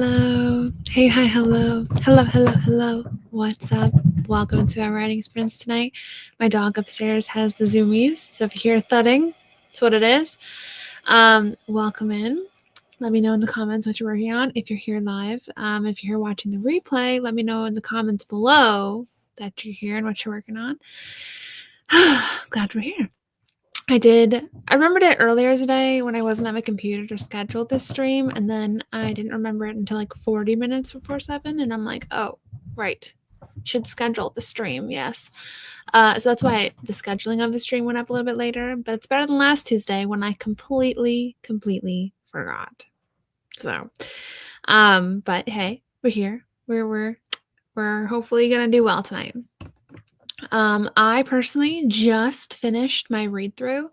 Hello. Hey, hi, hello. Hello. What's up? Welcome to our writing sprints tonight. My dog upstairs has the zoomies, so if you hear thudding, that's what it is. Welcome in. Let me know in the comments what you're working on if you're here live. If you're here watching the replay, let me know in the comments below that you're here and what you're working on. Glad we're here. I remembered it earlier today when I wasn't at my computer to schedule this stream, and then I didn't remember it until like 40 minutes before 7, and I'm like, oh, right, should schedule the stream, yes. So that's why the scheduling of the stream went up a little bit later, but it's better than last Tuesday when I completely forgot. So, but hey, we're here. We're hopefully gonna do well tonight. I personally just finished my read-through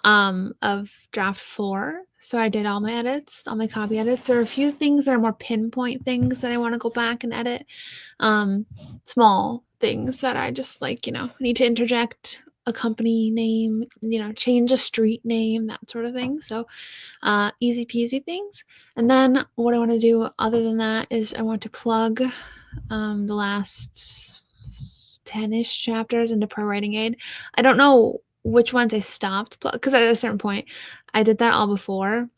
of draft 4. So I did all my edits, all my copy edits. There are a few things that are more pinpoint things that I want to go back and edit. Small things that I just need to interject a company name, change a street name, that sort of thing. So easy peasy things. And then what I want to do other than that is I want to plug the last 10-ish chapters into Pro Writing Aid. I don't know which ones I stopped because at a certain point I did that all before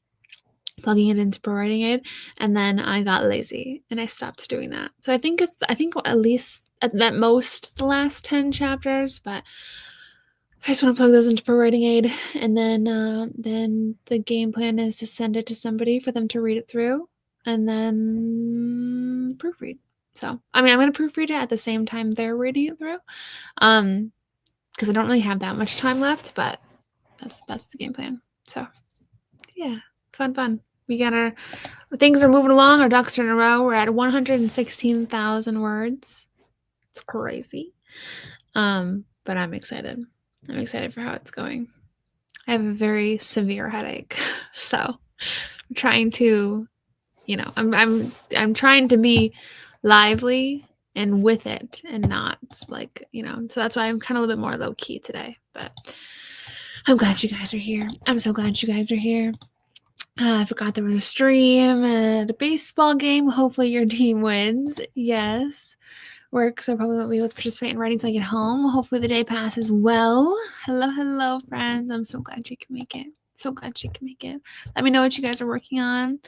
plugging it into Pro Writing Aid, and then I got lazy and I stopped doing that. So I think at least at most the last 10 chapters, but I just want to plug those into Pro Writing Aid, and then the game plan is to send it to somebody for them to read it through and then proofread. So, I mean, I'm going to proofread it at the same time they're reading it through, because I don't really have that much time left, but that's the game plan. So, yeah, fun. We got things are moving along. Our ducks are in a row. We're at 116,000 words. It's crazy. But I'm excited. I'm excited for how it's going. I have a very severe headache, so I'm trying to, I'm trying to be lively and with it and not so that's why I'm kind of a little bit more low-key today, but I'm glad you guys are here. I'm so glad you guys are here. I forgot there was a stream at a baseball game. Hopefully your team wins. Yes. Work, so I probably won't be able to participate in writing until I get home. Hopefully the day passes well. Hello, friends. I'm so glad you can make it. Let me know what you guys are working on.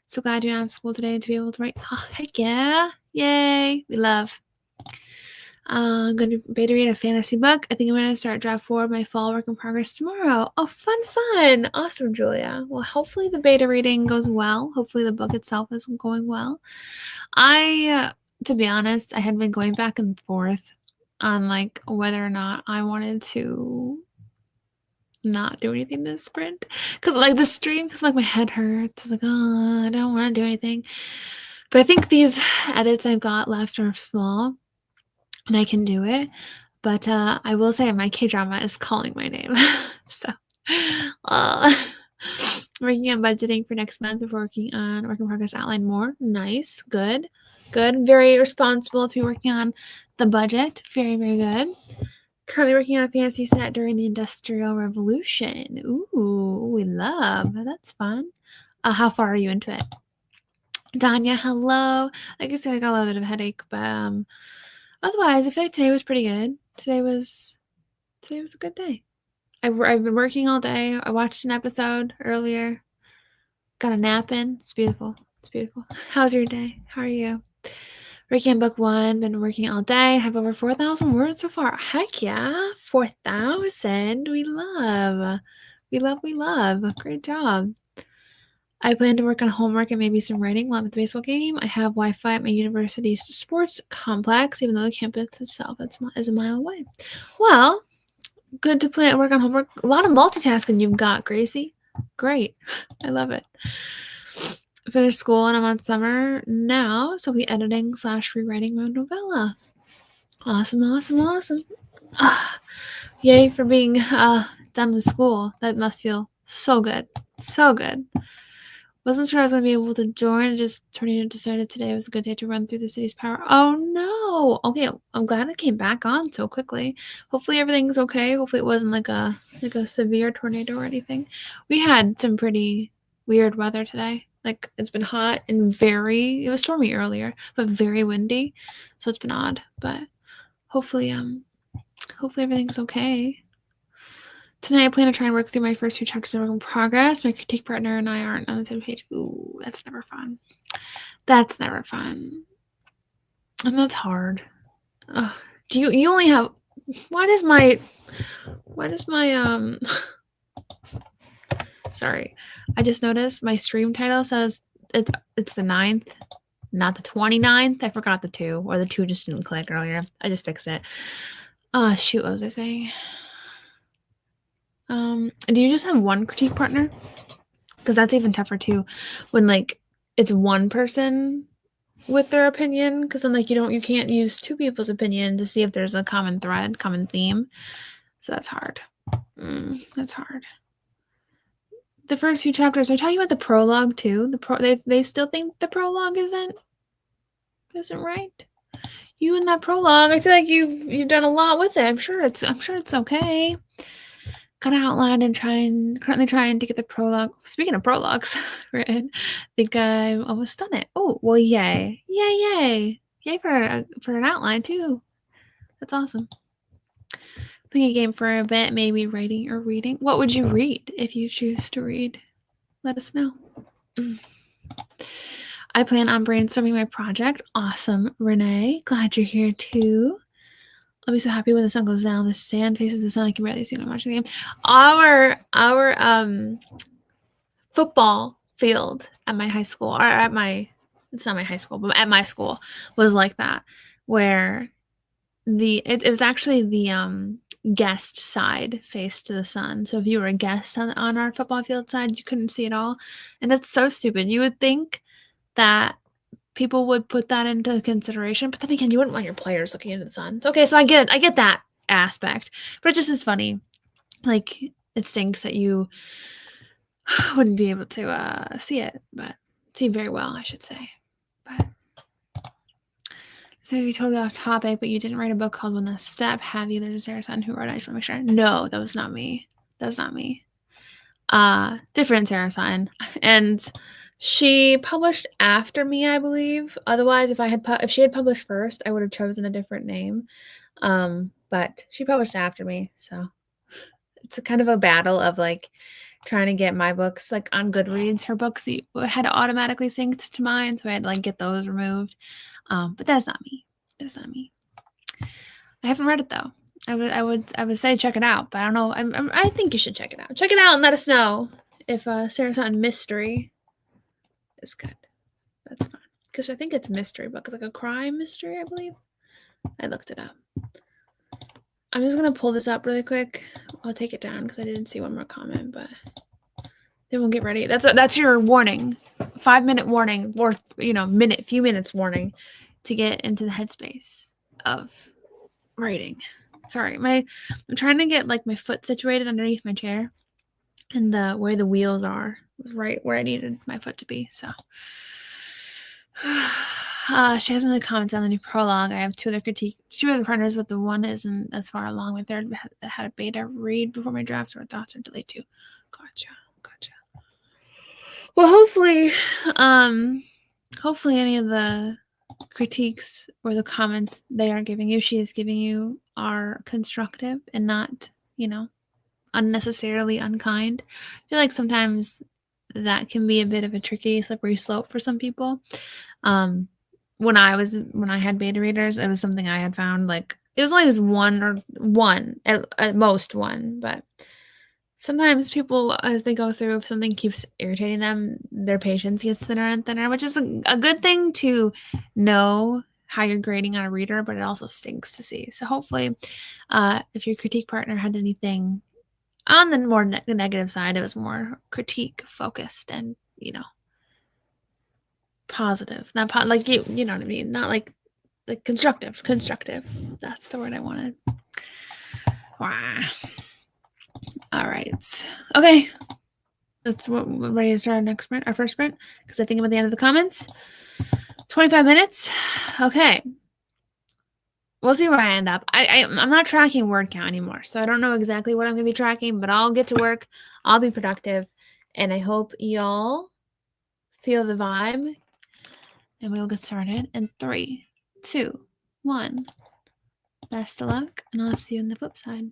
So glad you're not in school today to be able to write. Oh, heck yeah. Yay. We love. I'm going to beta read a fantasy book. I think I'm going to start draft 4 of my fall work in progress tomorrow. Oh, fun. Awesome, Julia. Well, hopefully the beta reading goes well. Hopefully the book itself is going well. To be honest, I had been going back and forth on whether or not I wanted to not do anything this sprint, because the stream, because my head hurts. It's I don't want to do anything. But I think these edits I've got left are small and I can do it. But I will say my K-drama is calling my name. So working on budgeting for next month before working on work in progress outline more. Nice. Good. Very responsible to be working on the budget. Very good. Currently working on a fantasy set during the Industrial Revolution. Ooh, we love. That's fun. How far are you into it? Danya, hello. Like I said, I got a little bit of a headache, but otherwise, I feel like today was pretty good. Today was a good day. I've been working all day. I watched an episode earlier. Got a nap in. It's beautiful. How's your day? How are you? Working on book 1. Been working all day. Have over 4,000 words so far. Heck yeah. 4,000. We love. Great job. I plan to work on homework and maybe some writing while I'm at the baseball game. I have Wi-Fi at my university's sports complex, even though the campus itself is a mile away. Well, good to plan work on homework. A lot of multitasking you've got, Gracie. Great. I love it. Finished school and I'm on summer now, so I'll be editing / rewriting my novella. Awesome. Yay for being done with school. That must feel so good. Wasn't sure I was going to be able to join. Just Tornado decided today was a good day to run through the city's power. Oh no. Okay, I'm glad it came back on so quickly. Hopefully everything's okay. Hopefully it wasn't like a severe tornado or anything. We had some pretty weird weather today. Like, it's been hot and it was stormy earlier, but very windy. So it's been odd, but hopefully everything's okay. Tonight I plan to try and work through my first few chapters of Work in Progress. My critique partner and I aren't on the same page. Ooh, that's never fun. That's never fun. And that's hard. Do you only have... Why does my sorry. I just noticed my stream title says it's the 9th, not the 29th. I forgot the 2, or the 2 just didn't click earlier. I just fixed it. Shoot, what was I saying? Do you just have one critique partner? Because that's even tougher too, when like it's one person with their opinion, because then like you can't use 2 people's opinion to see if there's a common thread, common theme. So that's hard. That's hard. The first few chapters are talking about the prologue too. They still think the prologue isn't right. You and that prologue, I feel like you've done a lot with it. I'm sure it's okay. Gotta outline and currently trying to get the prologue. Speaking of prologues, written, I think I'm almost done it. Oh, well, yay for an outline too. That's awesome. Playing a game for a bit, maybe writing or reading. What would you read if you choose to read? Let us know. I plan on brainstorming my project. Awesome, Renee. Glad you're here too. I'll be so happy when the sun goes down. The sand faces the sun. I can barely see when I'm watching the game. Our football field at my high school, or it's not my high school, but at my school was like that, where it was actually the guest side faced to the sun. So if you were a guest on our football field side, you couldn't see it all. And that's so stupid. You would think that people would put that into consideration, but then again, you wouldn't want your players looking into the sun. So, okay, so I get that aspect, but it just is funny. Like, it stinks that you wouldn't be able to see it, but see very well, I should say. But so you totally off topic, but you didn't write a book called When the Step, have you? There's a Sarah Sutton who wrote it. I just want to make sure. No, that was not me. Different Sarah Sutton, and she published after me, I believe. Otherwise, if she had published first, I would have chosen a different name. But she published after me, so it's a kind of a battle of like trying to get my books like on Goodreads. Her books had automatically synced to mine, so I had to like get those removed. But that's not me. I haven't read it though. I would say check it out, but I don't know. I think you should check it out. Check it out and let us know if Sarah Sutton mystery is good. That's fine, because I think it's a mystery book. It's like a crime mystery, I believe. I looked it up. I'm just gonna pull this up really quick. I'll take it down because I didn't see one more comment, but then we'll get ready. That's your warning. 5-minute warning, or few minutes warning to get into the headspace of writing. Sorry, I'm trying to get like my foot situated underneath my chair, and the way the wheels are was right where I needed my foot to be. So she hasn't really commented on the new prologue. I have two other partners, but the one isn't as far along. My third had a beta read before my draft, so our thoughts are delayed too. Gotcha. Well, hopefully any of the critiques or the comments she is giving you are constructive and not, unnecessarily unkind. I feel like sometimes that can be a bit of a tricky, slippery slope for some people. When I had beta readers, it was something I had found, like, it was only one, at most one, but sometimes people, as they go through, if something keeps irritating them, their patience gets thinner and thinner, which is a good thing to know how you're grading on a reader, but it also stinks to see. So hopefully, if your critique partner had anything on the more negative side, it was more critique focused and, positive, not like you know what I mean, not like constructive. That's the word I wanted. Wow. All right. Okay. That's what we're ready to start our first sprint, because I think I'm at the end of the comments. 25 minutes. Okay. We'll see where I end up. I'm not tracking word count anymore, so I don't know exactly what I'm going to be tracking, but I'll get to work. I'll be productive, and I hope y'all feel the vibe, and we will get started in 3, 2, 1. Best of luck, and I'll see you on the flip side.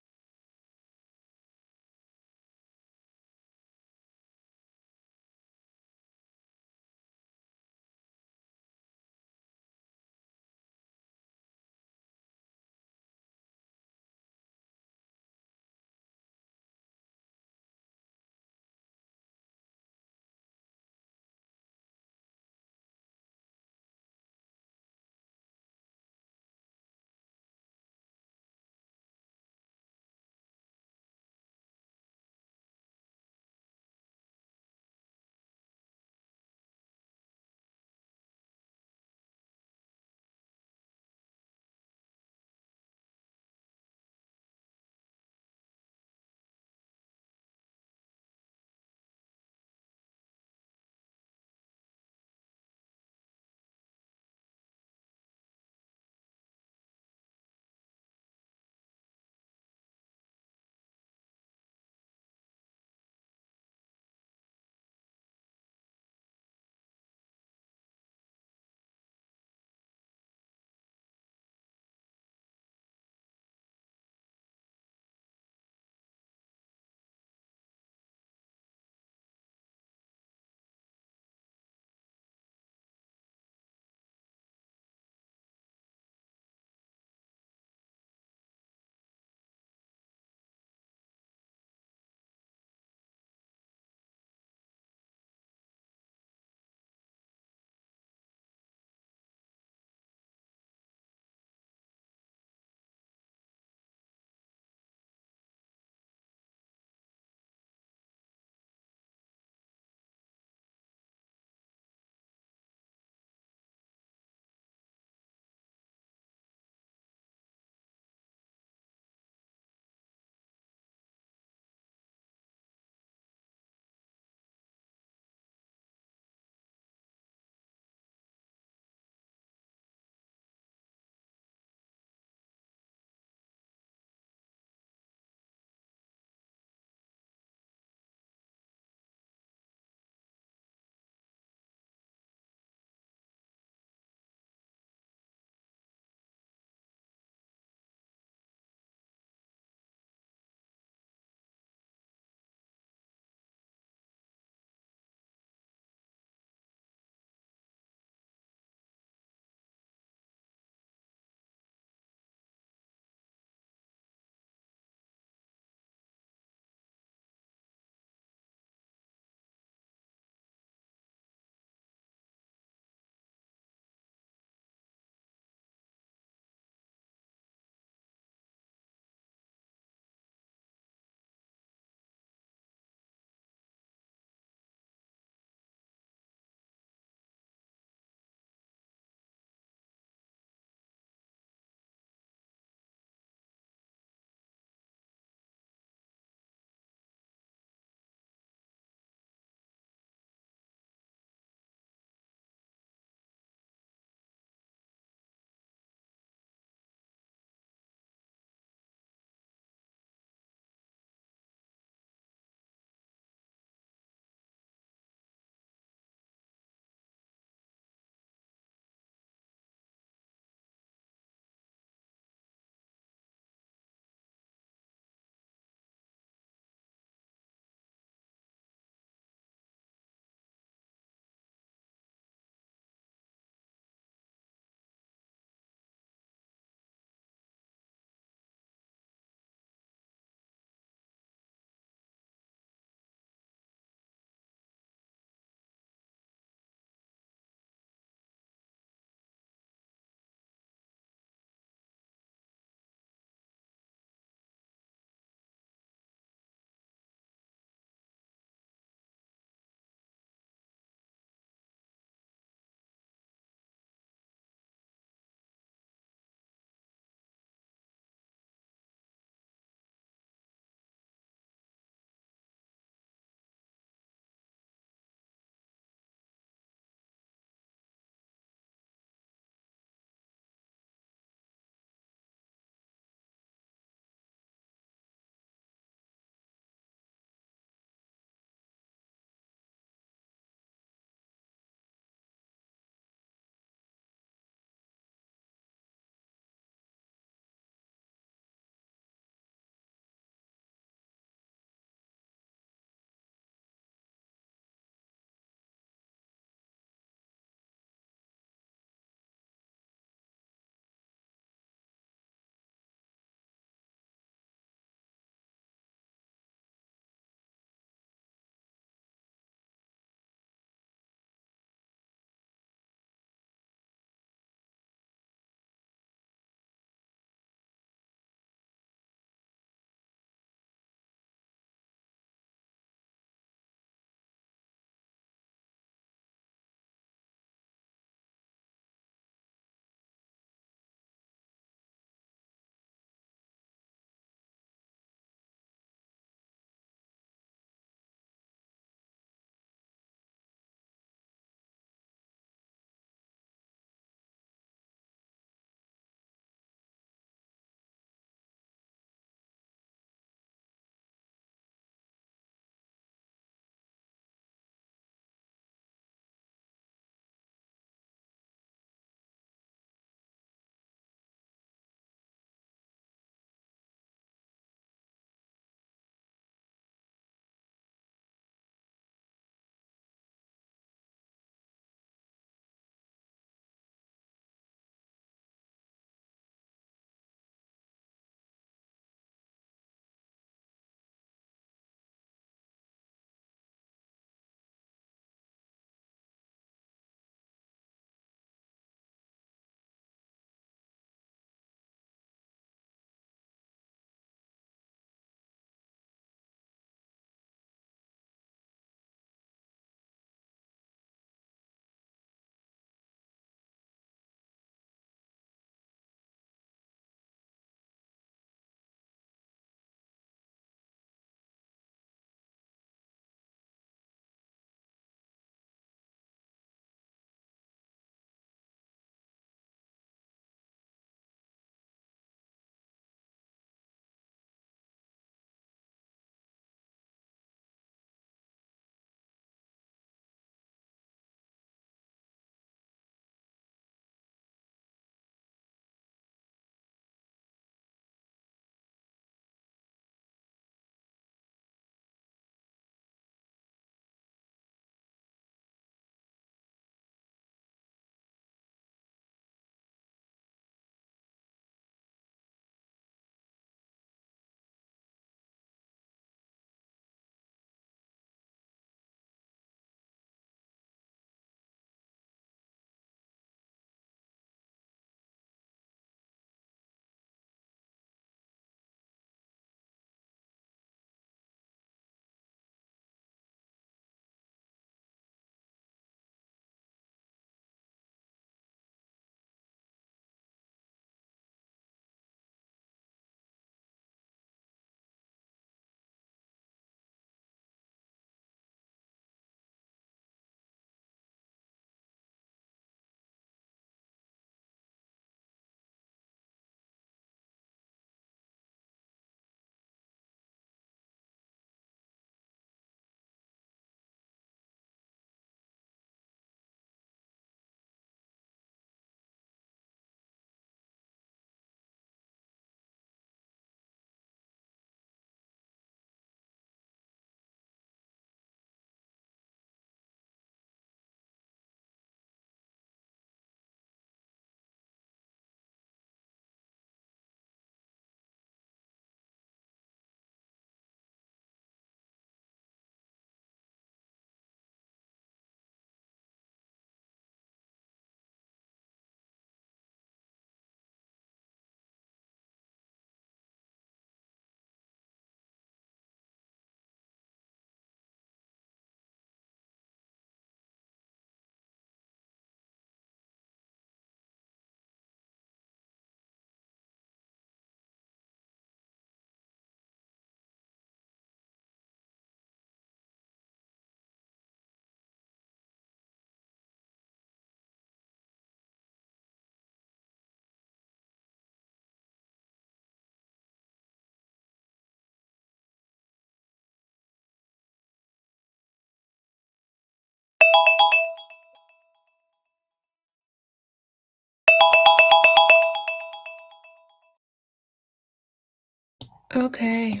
Okay.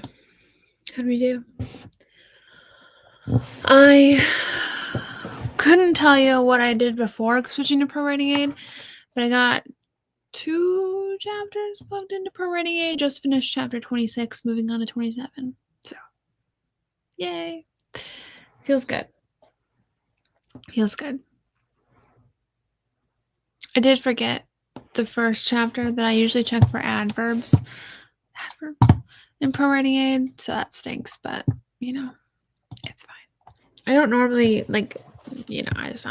How do we do? I couldn't tell you what I did before switching to Pro Writing Aid, but I got 2 chapters plugged into Pro Writing Aid. Just finished chapter 26, moving on to 27. So, yay. Feels good. Feels good. I did forget the first chapter that I usually check for adverbs in Pro Writing Aid, so that stinks, but, you know, it's fine. I don't normally, like, you know, I just,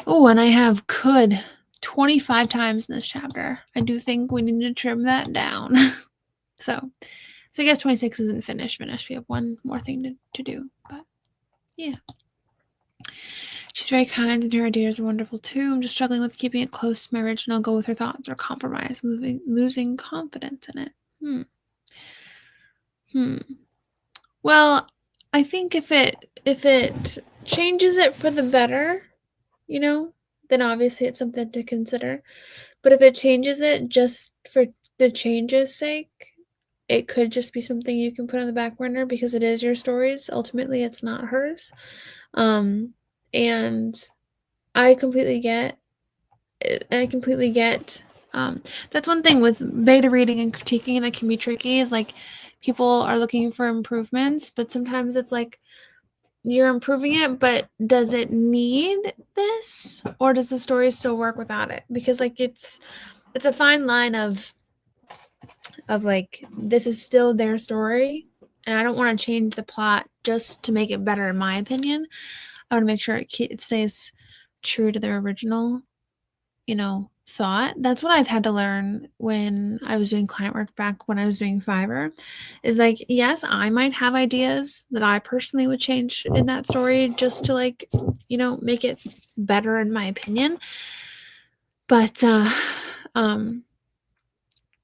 oh, and I have could 25 times in this chapter. I do think we need to trim that down. So I guess 26 isn't finished. We have one more thing to do, but yeah. She's very kind and her ideas are wonderful too. I'm just struggling with keeping it close to my original, go with her thoughts or compromise, losing confidence in it. Well, I think if it changes it for the better, you know, then obviously it's something to consider. But if it changes it just for the change's sake, it could just be something you can put on the back burner because it is your stories. Ultimately, it's not hers. And I completely get that's one thing with beta reading and critiquing that can be tricky is like people are looking for improvements, but sometimes it's like you're improving it, but does it need this or does the story still work without it? Because like it's a fine line of like this is still their story and I don't want to change the plot just to make it better in my opinion. I want to make sure it stays true to their original, you know, thought. That's what I've had to learn when I was doing client work back when I was doing Fiverr is like, yes, I might have ideas that I personally would change in that story just to like, you know, make it better in my opinion. But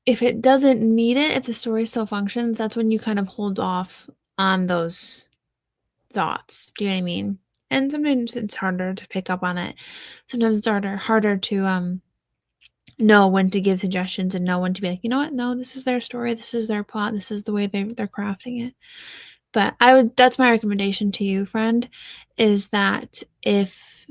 if it doesn't need it, if the story still functions, that's when you kind of hold off on those thoughts. Do you know what I mean? And sometimes it's harder to pick up on it. Sometimes it's harder to know when to give suggestions and know when to be like, you know what? No, this is their story. This is their plot. This is the way they're crafting it. But that's my recommendation to you, friend, is that if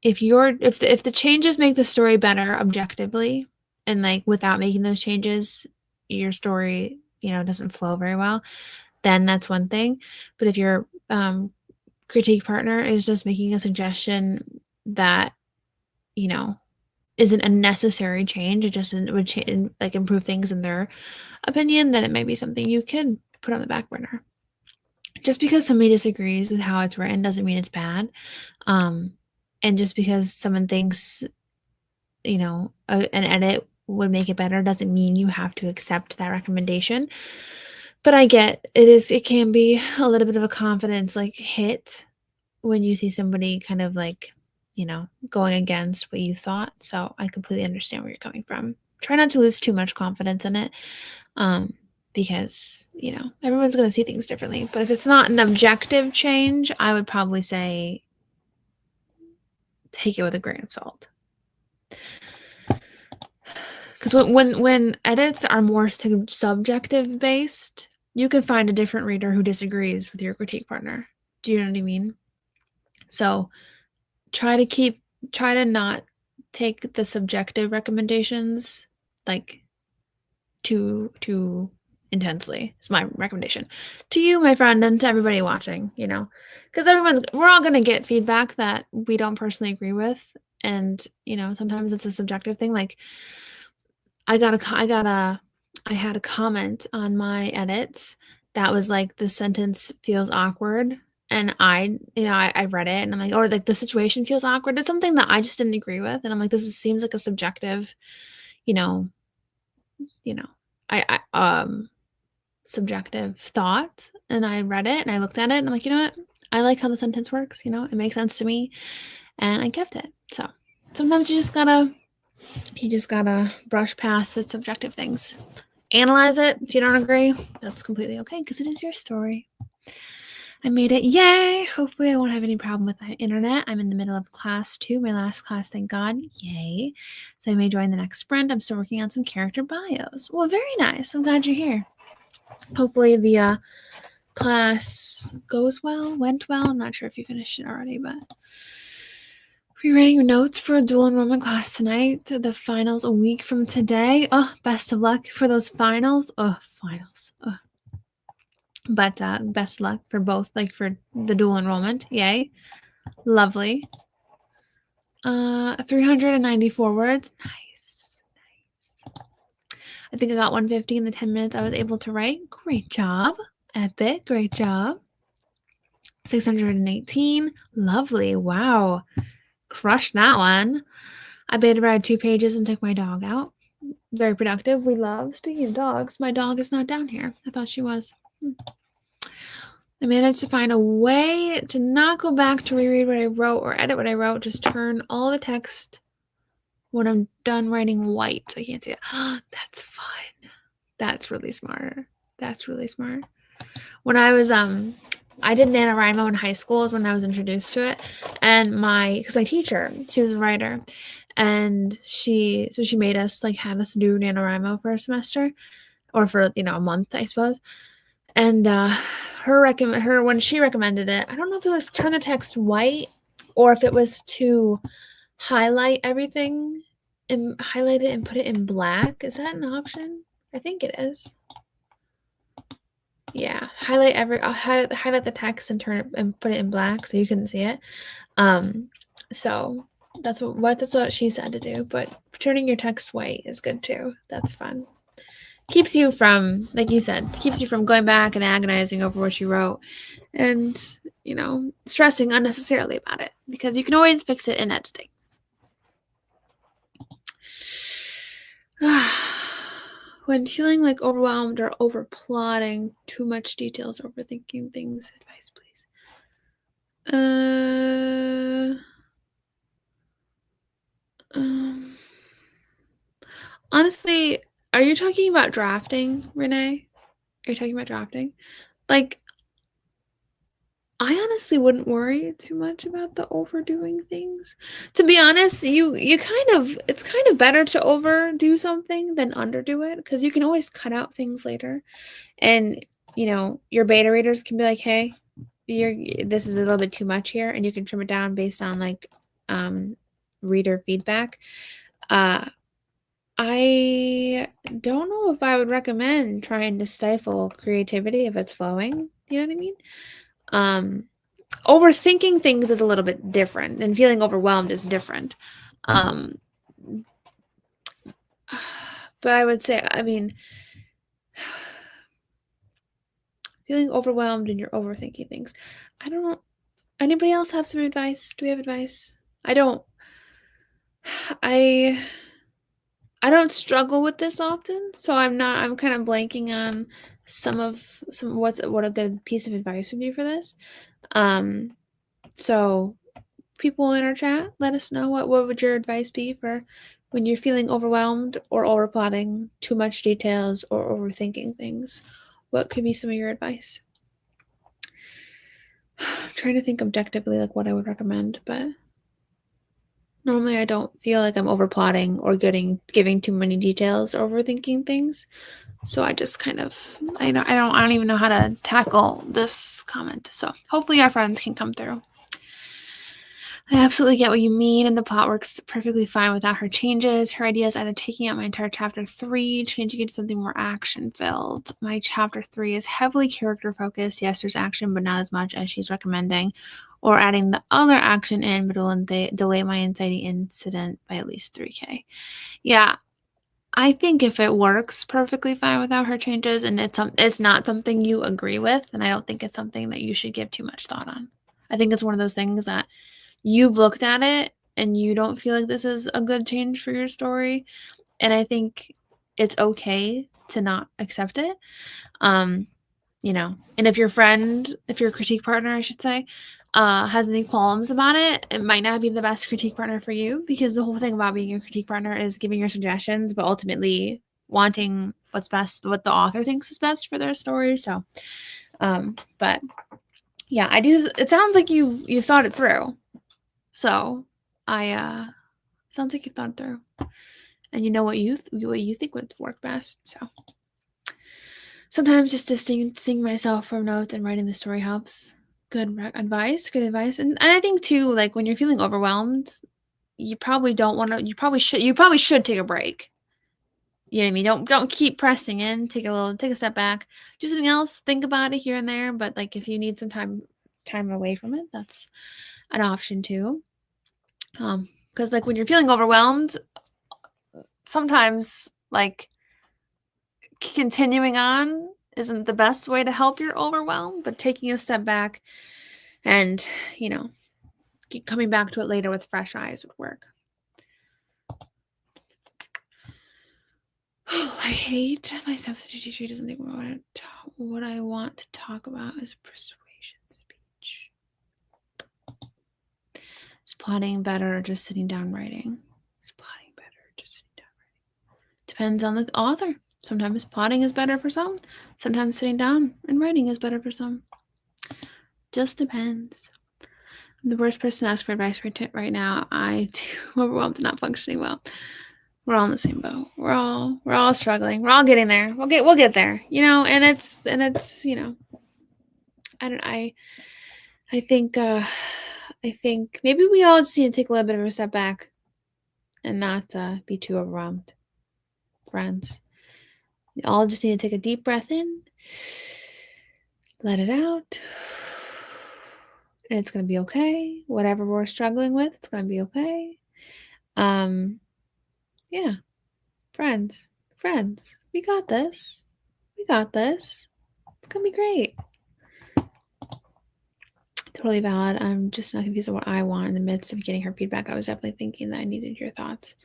the changes make the story better objectively and like without making those changes, your story, you know, doesn't flow very well, then that's one thing. But if your critique partner is just making a suggestion that, you know, isn't a necessary change, it just would like improve things in their opinion, then it may be something you can put on the back burner. Just because somebody disagrees with how it's written doesn't mean it's bad. And just because someone thinks, you know, an edit would make it better doesn't mean you have to accept that recommendation. But I get it can be a little bit of a confidence like hit when you see somebody kind of like, you know, going against what you thought. So I completely understand where you're coming from. Try not to lose too much confidence in it. Because, you know, everyone's going to see things differently. But if it's not an objective change, I would probably say take it with a grain of salt. Because when edits are more subjective based, you can find a different reader who disagrees with your critique partner. Do you know what I mean? So try to not take the subjective recommendations like too intensely. It's my recommendation to you, my friend, and to everybody watching, you know, because we're all going to get feedback that we don't personally agree with. And, you know, sometimes it's a subjective thing. Like I had a comment on my edits that was like, the sentence feels awkward. And I read it and I'm like, or like the situation feels awkward. It's something that I just didn't agree with. And I'm like, seems like a subjective, you know, subjective thought. And I read it and I looked at it and I'm like, you know what? I like how the sentence works. You know, it makes sense to me. And I kept it. So sometimes you just gotta brush past the subjective things. Analyze it. If you don't agree, that's completely okay because it is your story. I made it. Yay! Hopefully I won't have any problem with my internet. I'm in the middle of class 2, my last class, thank God. Yay. So I may join the next sprint. I'm still working on some character bios. Well, very nice. I'm glad you're here. Hopefully the class went well. I'm not sure if you finished it already, but rewriting notes for a dual enrollment class tonight. The finals a week from today. Oh, best of luck for those finals. Oh, finals. Oh. But best luck for both, like for the dual enrollment. Yay. Lovely. 394 words. Nice. I think I got 150 in the 10 minutes I was able to write. Great job. Epic. Great job. 618. Lovely. Wow. Crushed that one. I beta read 2 pages and took my dog out. Very productive. We love. Speaking of dogs, my dog is not down here. I thought she was. I managed to find a way to not go back to reread what I wrote or edit what I wrote. Just turn all the text when I'm done writing white so I can't see it. That's fun. That's really smart. That's really smart. When I was I did NaNoWriMo in high school is when I was introduced to it. And because my teacher, she was a writer, and she made us had us do NaNoWriMo for a semester, or for a month, I suppose. And when she recommended it, I don't know if it was turn the text white or if it was to highlight everything and highlight it and put it in black. Is that an option? I think it is. Yeah, highlight the text and turn it and put it in black so you couldn't see it. So that's what she said to do. But turning your text white is good too. That's fun. Keeps you from, like you said, keeps you from going back and agonizing over what you wrote and, stressing unnecessarily about it, because you can always fix it in editing. When feeling like overwhelmed or overplotting, too much details, overthinking things, advice, please. Honestly, are you talking about drafting, Renee? Are you talking about drafting? I honestly wouldn't worry too much about the overdoing things. To be honest, it's kind of better to overdo something than underdo it, because you can always cut out things later. And, your beta readers can be like, hey, this is a little bit too much here, and you can trim it down based on reader feedback. I don't know if I would recommend trying to stifle creativity if it's flowing. You know what I mean? Overthinking things is a little bit different, and feeling overwhelmed is different. But I would say, feeling overwhelmed and you're overthinking things. I don't know. Anybody else have some advice? Do we have advice? I don't struggle with this often, so I'm kind of blanking on what a good piece of advice would be for this. So people in our chat, let us know what would your advice be for when you're feeling overwhelmed or overplotting too much details or overthinking things. What could be some of your advice? I'm trying to think objectively what I would recommend, but normally I don't feel like I'm overplotting or giving too many details or overthinking things. So I just kind of I don't even know how to tackle this comment. So hopefully our friends can come through. I absolutely get what you mean, and the plot works perfectly fine without her changes. Her idea is either taking out my entire chapter 3, changing it to something more action-filled. My chapter 3 is heavily character-focused. Yes, there's action, but not as much as she's recommending. Or adding the other action in, but it will delay my anxiety incident by at least 3K. Yeah, I think if it works perfectly fine without her changes, and it's not something you agree with, then I don't think it's something that you should give too much thought on. I think it's one of those things that you've looked at it and you don't feel like this is a good change for your story. And I think it's okay to not accept it. And if your critique partner, I should say, has any qualms about it, it might not be the best critique partner for you, because the whole thing about being a critique partner is giving your suggestions, but ultimately wanting what's best, what the author thinks is best for their story. So, but Yeah, I do. It sounds like you've thought it through. So sounds like you've thought it through, and you know what you think would work best. So sometimes just distancing myself from notes and writing the story helps. Good advice, and I think too, like when you're feeling overwhelmed, you probably don't want to. You probably should take a break. You know what I mean? Don't keep pressing in. Take a step back. Do something else. Think about it here and there. But like if you need some time away from it, that's an option too. Because like when you're feeling overwhelmed, sometimes like continuing on isn't the best way to help your overwhelm, but taking a step back and, you know, keep coming back to it later with fresh eyes would work. I hate my substitute teacher. He doesn't think what I want to talk about is persuasion speech. Is plotting better or just sitting down writing? Is plotting better or just sitting down writing? Depends on the author. Sometimes plotting is better for some. Sometimes sitting down and writing is better for some. Just depends. I'm the worst person to ask for advice right now. I too overwhelmed and not functioning well. We're all in the same boat. We're all struggling. We're all getting there. We'll get there. You know, and it's you know, I think maybe we all just need to take a little bit of a step back and not be too overwhelmed, friends. We all just need to take a deep breath in, let it out, and it's gonna be okay. Whatever we're struggling with, it's gonna be okay. Yeah, friends, we got this. We got this. It's gonna be great. Totally valid. I'm just not confused on what I want in the midst of getting her feedback. I was definitely thinking that I needed your thoughts.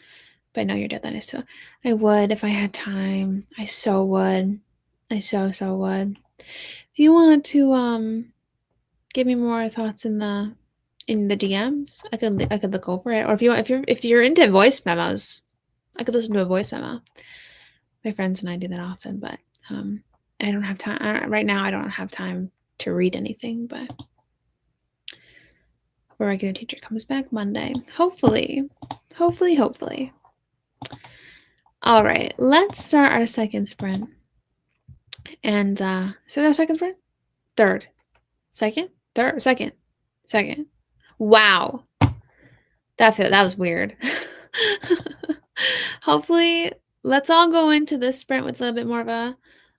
But I know your deadline is still. I would if I had time. I so would. I so would. If you want to give me more thoughts in the DMs, I could look over it. Or if you're into voice memos, I could listen to a voice memo. My friends and I do that often, but I don't have time right now. I don't have time to read anything, but our regular teacher comes back Monday. Hopefully. All right, let's start our second sprint. And is it our second sprint? Third. Second? Third? Second. Wow. That was weird. Hopefully, let's all go into this sprint with a little bit more of a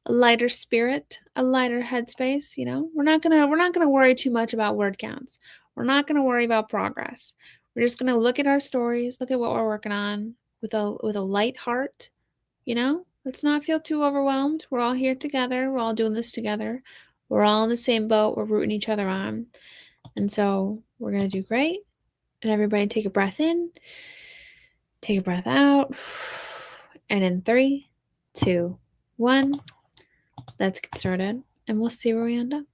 lighter spirit, a lighter headspace. You know, we're not gonna worry too much about word counts. We're not gonna worry about progress. We're just gonna look at our stories, look at what we're working on with a light heart. You know, let's not feel too overwhelmed. We're all here together. We're all doing this together. We're all in the same boat. We're rooting each other on, and so we're gonna do great. And everybody, take a breath in. Take a breath out. And in 3, 2, 1, let's get started. And we'll see where we end up.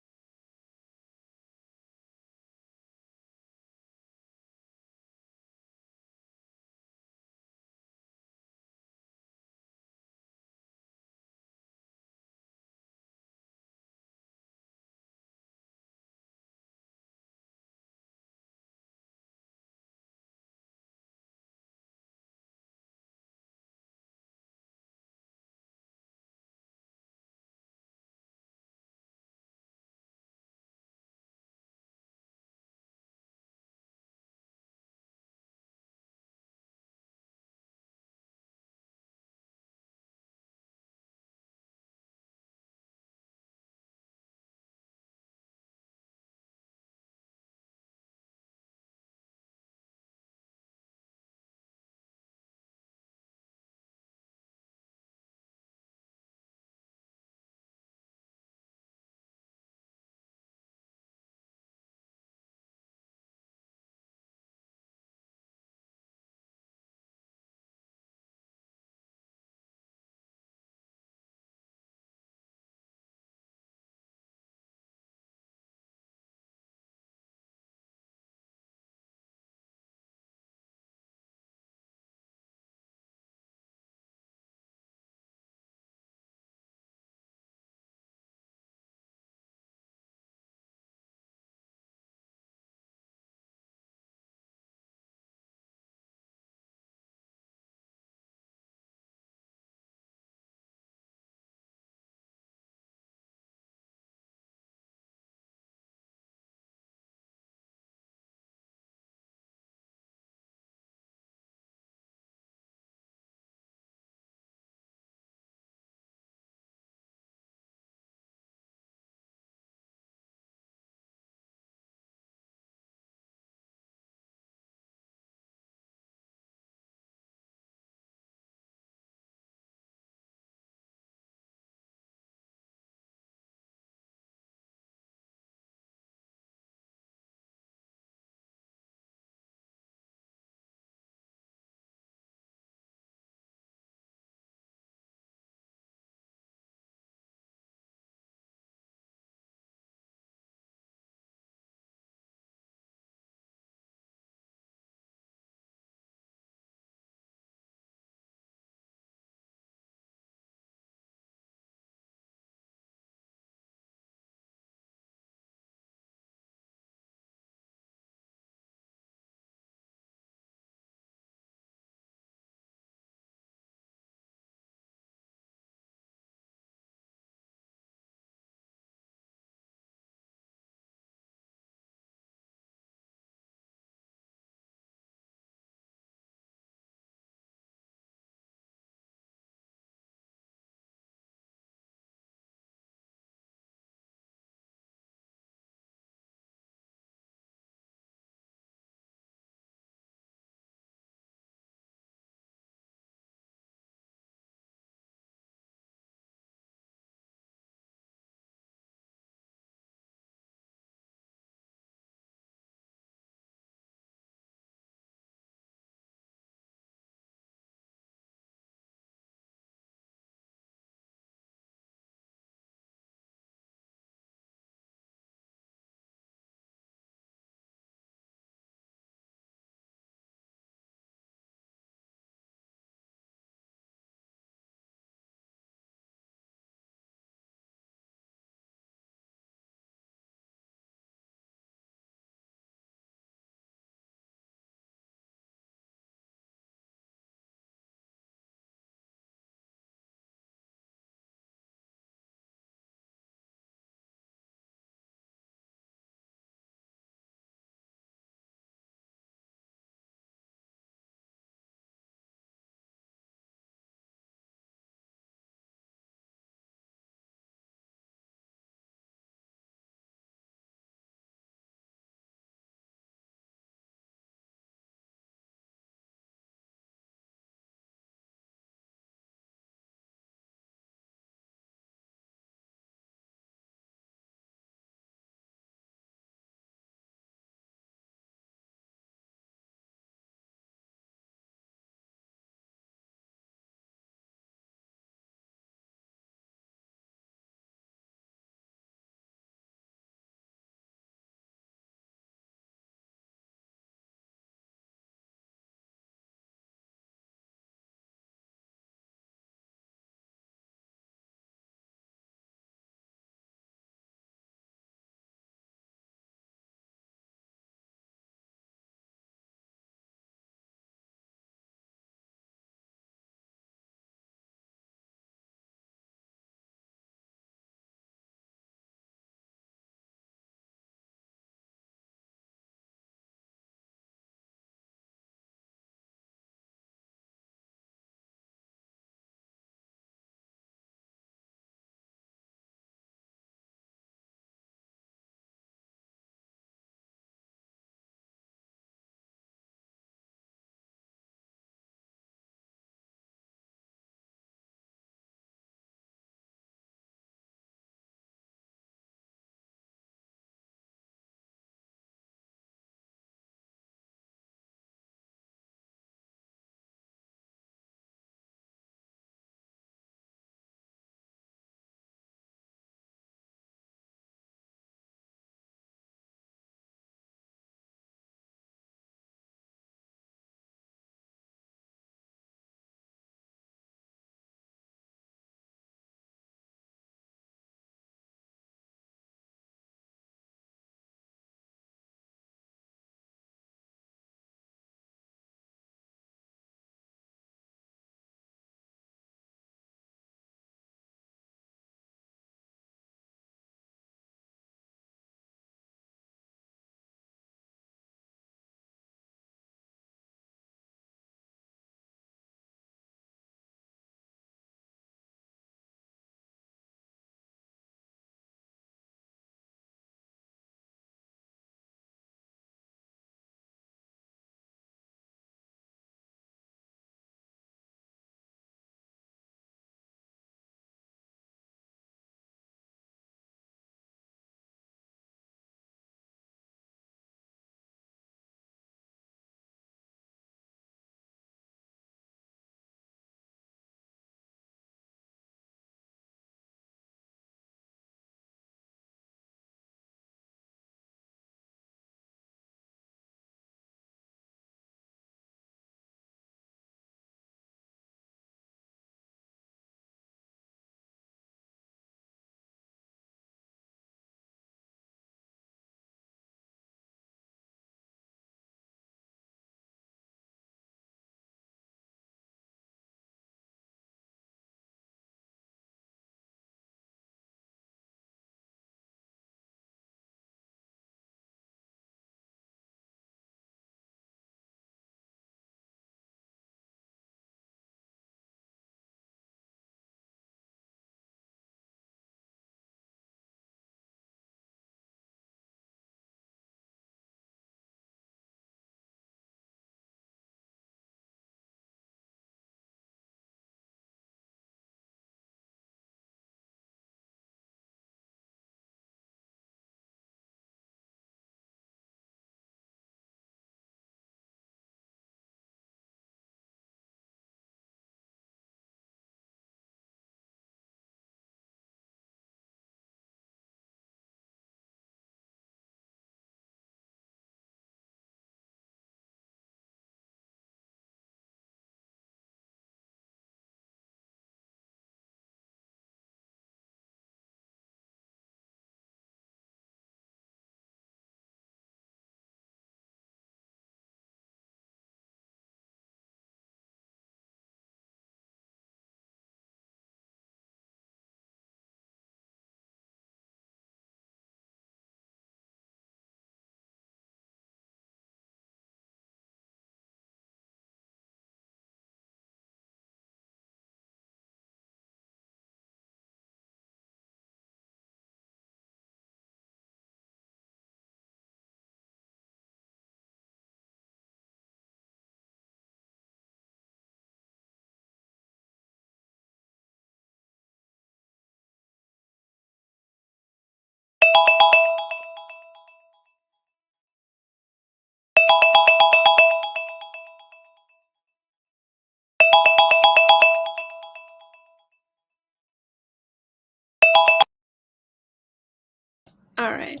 All right.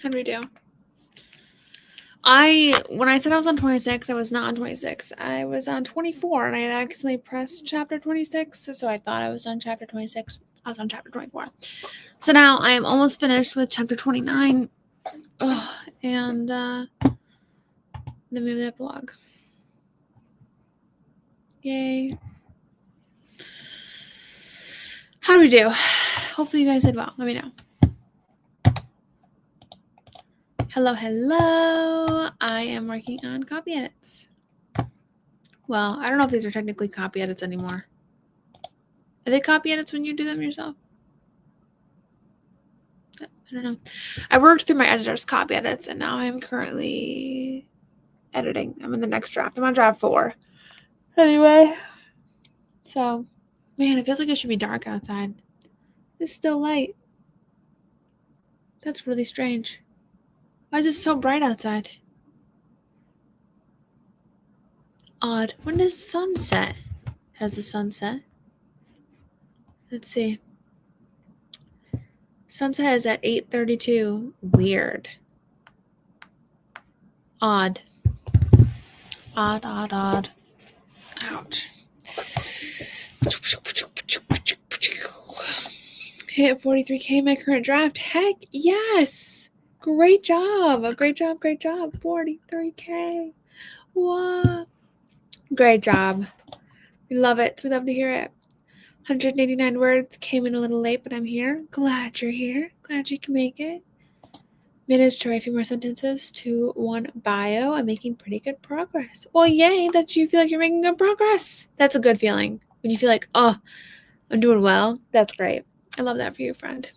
How do we do? When I said I was on 26, I was not on 26. I was on 24, and I had accidentally pressed chapter 26, so I thought I was on chapter 26. I was on chapter 24. So now I am almost finished with chapter 29. And then maybe that blog. Yay. How do we do? Hopefully you guys did well. Let me know. Hello, hello. I am working on copy edits. Well, I don't know if these are technically copy edits anymore. Are they copy edits when you do them yourself? I don't know. I worked through my editor's copy edits, and now I'm currently editing. I'm in the next draft. I'm on draft 4. Anyway. So, man, it feels like it should be dark outside. It's still light. That's really strange. Why is it so bright outside? Odd. When does sunset? Has the sunset? Let's see. Sunset is at 8:32. Weird. Odd. Odd. Ouch. Hit 43K my current draft. Heck yes. Great job. 43K. Wow. Great job. We love it. We love to hear it. 189 words. Came in a little late, but I'm here. Glad you're here. Glad you can make it. Managed to write a few more sentences to 1 bio. I'm making pretty good progress. Well, yay that you feel like you're making good progress. That's a good feeling. When you feel like, oh, I'm doing well. That's great. I love that for you, friend.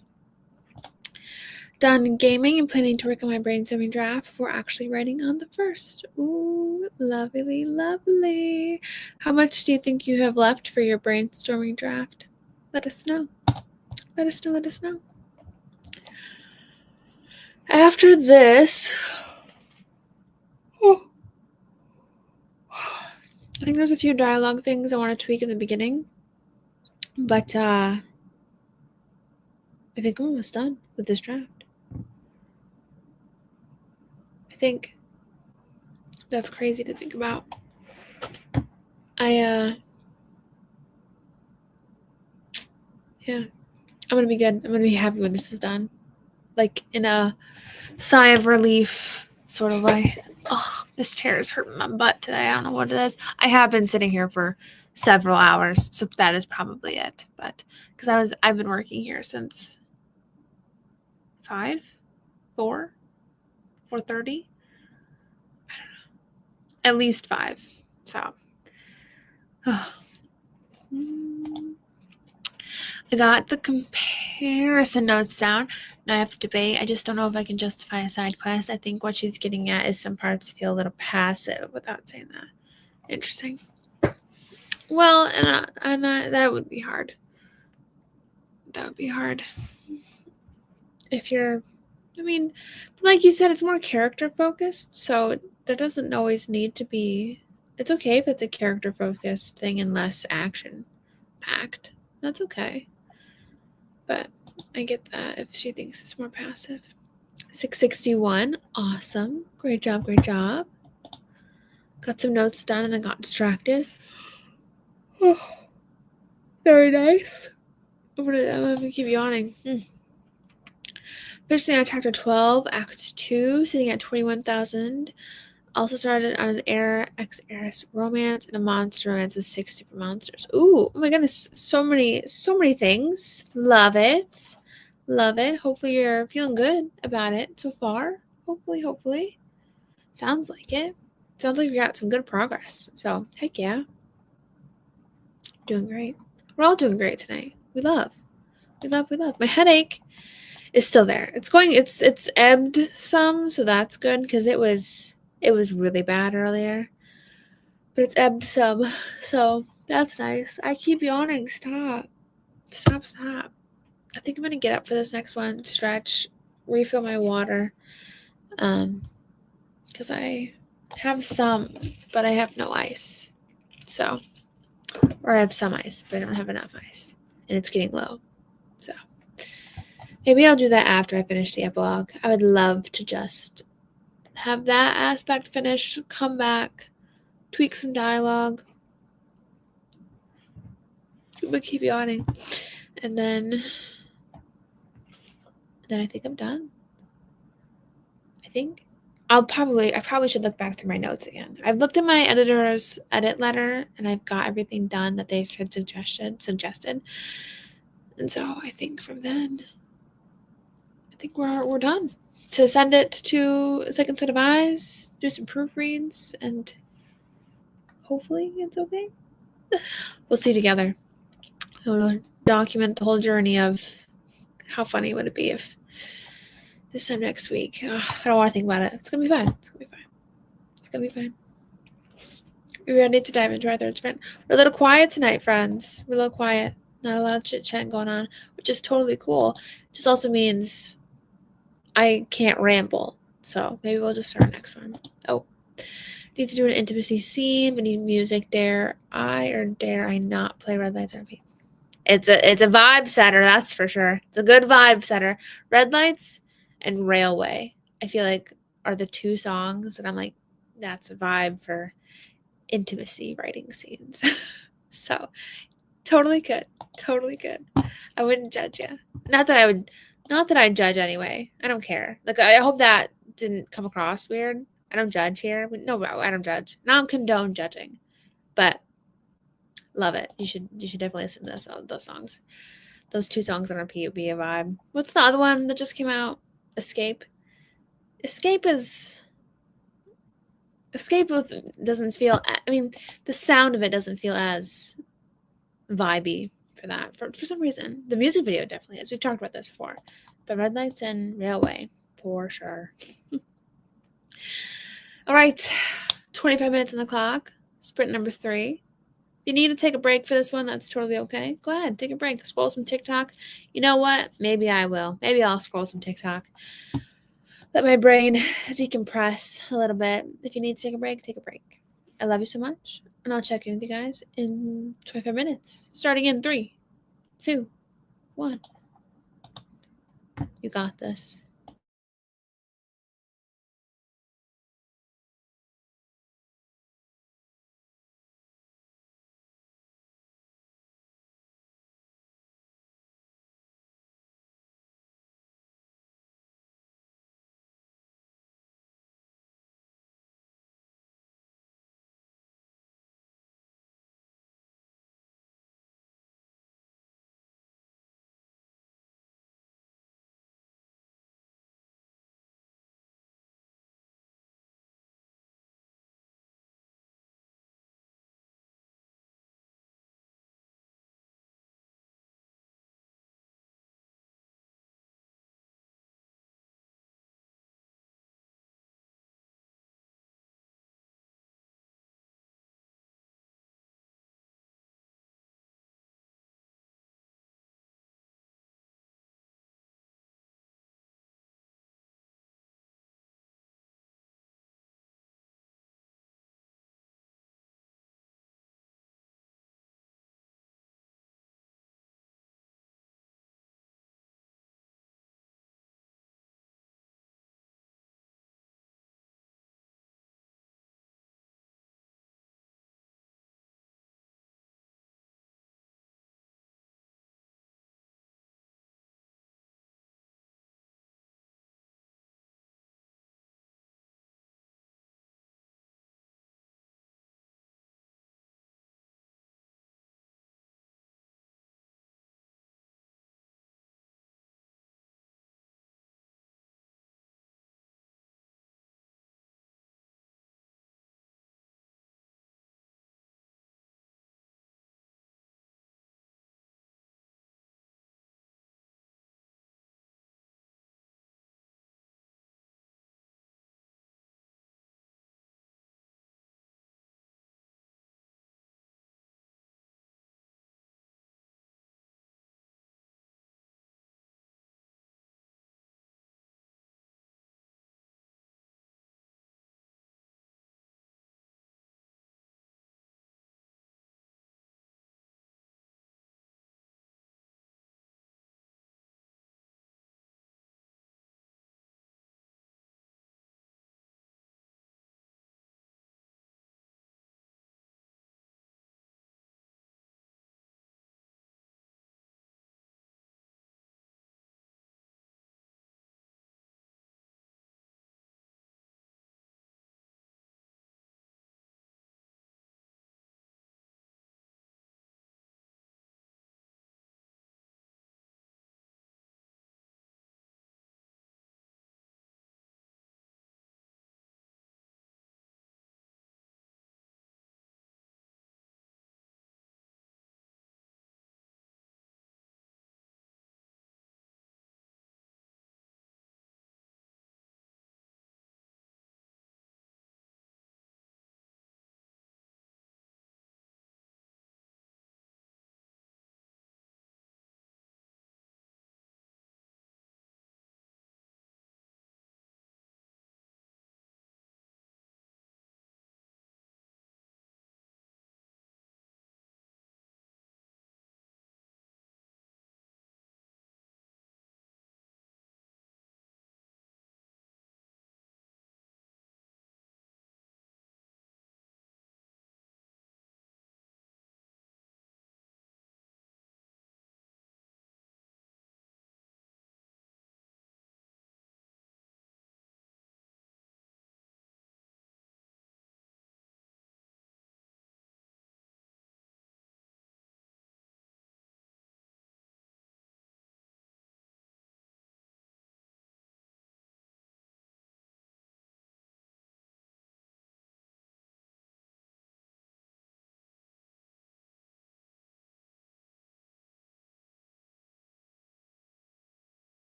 Done gaming and planning to work on my brainstorming draft before actually writing on the first. Ooh, lovely, lovely. How much do you think you have left for your brainstorming draft? Let us know. Let us know. After this, I think there's a few dialogue things I want to tweak in the beginning. But I think I'm almost done with this draft. I think that's crazy to think about. Yeah, I'm gonna be good. I'm gonna be happy when this is done. Like in a sigh of relief sort of way. Oh, this chair is hurting my butt today. I don't know what it is. I have been sitting here for several hours, so that is probably it. But because I've been working here since 4:30. I don't know. At least 5. So I got the comparison notes down. Now I have to debate. I just don't know if I can justify a side quest. I think what she's getting at is some parts feel a little passive without saying that. Interesting. Well, and that would be hard. That would be hard. If you're, like you said, it's more character focused, so there doesn't always need to be. It's okay if it's a character focused thing and less action packed. That's okay. But I get that if she thinks it's more passive. 661. Awesome. Great job. Got some notes done and then got distracted. Oh, very nice. I'm gonna keep yawning. Officially on chapter 12, act 2, sitting at 21,000. Also started on an ex-heiress romance and a monster romance with 6 different monsters. Ooh, oh my goodness, so many things. Love it. Hopefully you're feeling good about it so far. Hopefully. Sounds like it. Sounds like we got some good progress. So, heck yeah. Doing great. We're all doing great tonight. We love. My headache is still there. It's ebbed some, so that's good because it was really bad earlier. But it's ebbed some, so that's nice. I keep yawning. Stop. I think I'm gonna get up for this next one, stretch, refill my water. Because I have some, but I have no ice. So, or I have some ice, but I don't have enough ice. And it's getting low. So, Maybe I'll do that after I finish the epilogue. I would love to just have that aspect finished, come back, tweak some dialogue. But keep yawning. And then I think I'm done. I probably should look back through my notes again. I've looked at my editor's edit letter and I've got everything done that they had suggested. And so I think from then, I think we're done. To send it to a second set of eyes, do some proofreads, and hopefully it's okay. We'll see together. We'll document the whole journey of how funny would it be if this time next week. I don't want to think about it. It's gonna be fine. It's gonna be fine. We're ready to dive into our third sprint. We're a little quiet tonight, friends. We're a little quiet. Not a lot of chit-chatting going on, which is totally cool. Just also means I can't ramble. So maybe we'll just start next one. Oh, need to do an intimacy scene. We need music. Dare I or dare I not play Red Lights RP? It's a vibe setter, that's for sure. It's a good vibe setter. Red Lights and Railway, I feel like, are the two songs that I'm like, that's a vibe for intimacy writing scenes. So totally good. I wouldn't judge you. Not that I'd judge anyway. I don't care. Like, I hope that didn't come across weird. I don't judge here. No, I don't judge. And I don't condone judging. But love it. You should definitely listen to those songs. Those two songs on repeat would be a vibe. What's the other one that just came out? Escape doesn't feel, I mean, the sound of it doesn't feel as vibey for that for some reason. The music video definitely is. We've talked about this before. But Red Lights and Railway for sure. All right, 25 minutes on the clock. Sprint number 3. If you need to take a break for this one, that's totally okay. Go ahead, take a break. Scroll some TikTok. You know what? Maybe I will. Maybe I'll scroll some TikTok. Let my brain decompress a little bit. If you need to take a break, take a break. I love you so much. And I'll check in with you guys in 25 minutes. Starting in 3, 2, 1. You got this.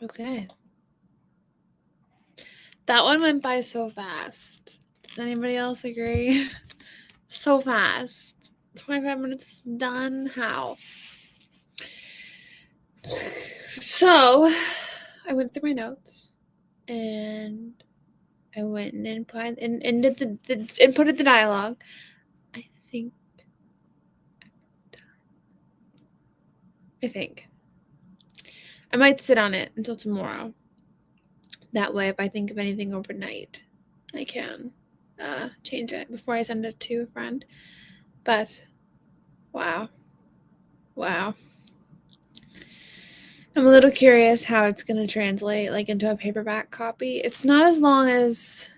Okay. That one went by so fast. Does anybody else agree? So fast. 25 minutes is done. How? So, I went through my notes and I went and input and did the inputted the dialogue. I think I might sit on it until tomorrow. That way, if I think of anything overnight, I can change it before I send it to a friend. But wow. I'm a little curious how it's going to translate like into a paperback copy. It's not as long as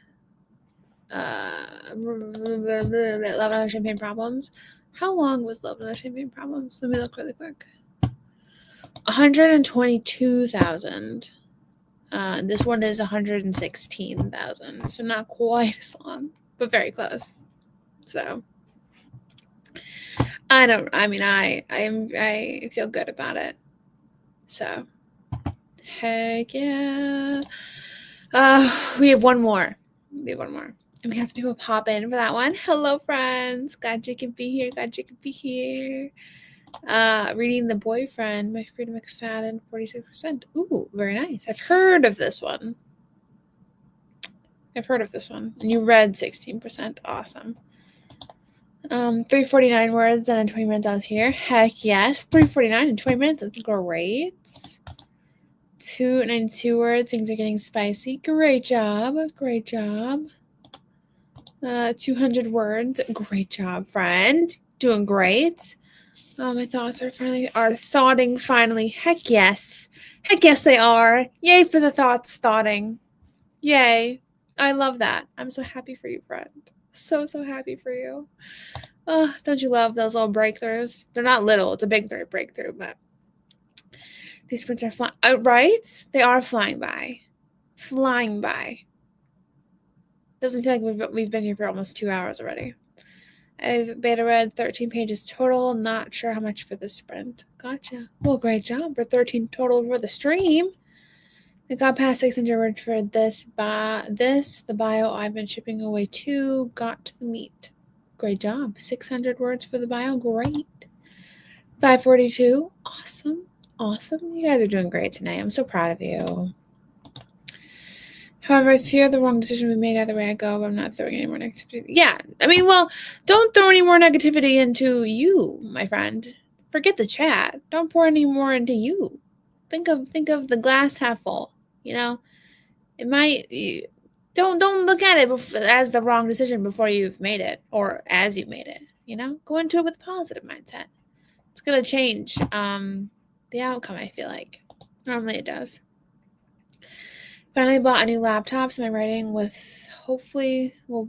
Love and Other Champagne Problems. How long was Love and Other Champagne Problems? Let me look really quick. 122,000. This one is 116,000. So not quite as long, but very close. So I feel good about it. So heck yeah. We have one more. And we have some people pop in for that one. Hello, friends. Glad you can be here. Reading The Boyfriend by Frida McFadden, 46%. Ooh, very nice. I've heard of this one. And you read 16%. Awesome. 349 words done in 20 minutes. I was here. Heck yes. 349 in 20 minutes. That's great. 292 words. Things are getting spicy. Great job. 200 words. Great job, friend. Doing great. My thoughts are thoughting finally. Heck yes. They are. Yay for the thoughts thoughting. Yay. I love that. I'm so happy for you, friend. So happy for you. Oh, don't you love those little breakthroughs? They're not little. It's a big breakthrough, but these sprints are flying. Right? They are flying by. Doesn't feel like we've been here for almost 2 hours already. I've beta read 13 pages total. Not sure how much for the sprint. Gotcha. Well, great job. For 13 total for the stream. I got past 600 words for the bio I've been shipping away to. Got to the meat. Great job. 600 words for the bio. Great. 542. Awesome. You guys are doing great tonight. I'm so proud of you. However, I fear the wrong decision we made either way I go, but I'm not throwing any more negativity. Yeah, don't throw any more negativity into you, my friend. Forget the chat. Don't pour any more into you. Think of the glass half full. It might. Don't look at it as the wrong decision before you've made it, or as you made it. Go into it with a positive mindset. It's gonna change the outcome. I feel like normally it does. Finally bought a new laptop, so my writing hopefully will